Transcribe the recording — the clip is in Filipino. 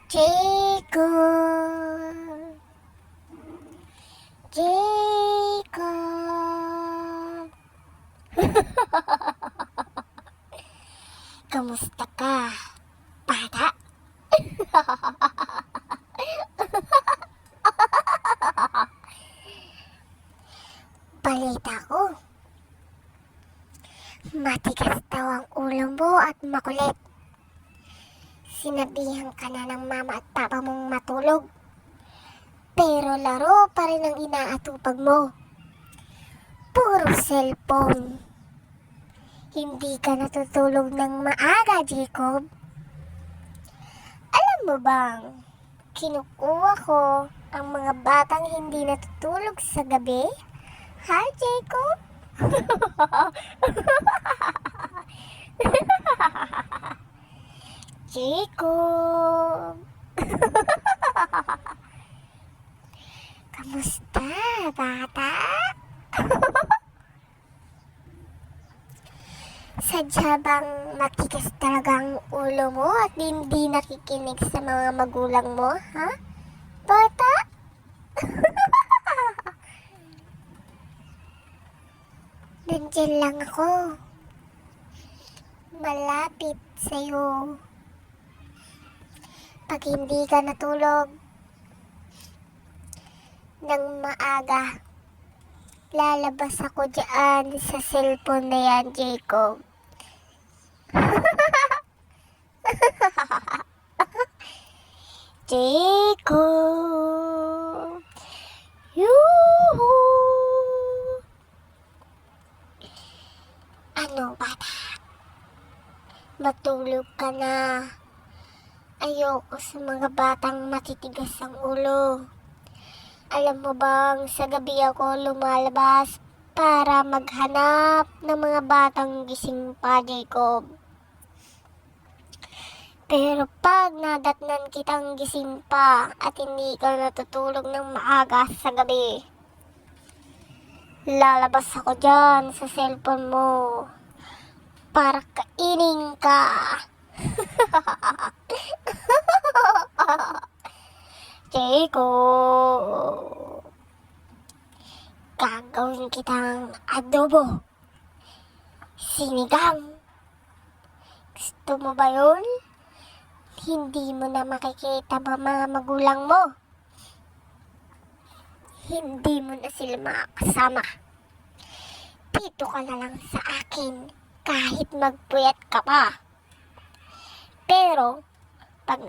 Jacob, Jacob, kamusta ka, bata? Balita ko, matigas daw ang ulo mo at makulit. Sinabihan ka na ng mama at papa mong matulog, pero laro pa rin ang inaatupag mo. Puro cellphone. Hindi ka natutulog ng maaga, Jacob. Alam mo bang, kinukuha ko ang mga batang hindi natutulog sa gabi? Ha, Jacob? Jacob! Kamusta, bata? Sadya bang matigas talaga ang ulo mo at hindi nakikinig sa mga magulang mo, ha? Bata? Nandyan lang ako. Malapit sa'yo. Pag hindi ka natulog ng maaga, lalabas ako dyan sa cellphone na yan, Jacob. Jacob! Yuhu! Ano, bata? Matulog ka na. Ayoko sa mga batang matitigas ang ulo. Alam mo bang sa gabi ako lumalabas para maghanap ng mga batang gising pa, Jacob. Pero pag nadatnan kitang gising pa at hindi ka natutulog ng maaga sa gabi, lalabas ako dyan sa cellphone mo para kainin ka. Jacob, gagawin kitang adobo, sinigang. Gusto mo ba yun? Hindi mo na makikita ba mga magulang mo? Hindi mo na sila makakasama. Dito ka na lang sa akin kahit magpuyat ka pa. Pero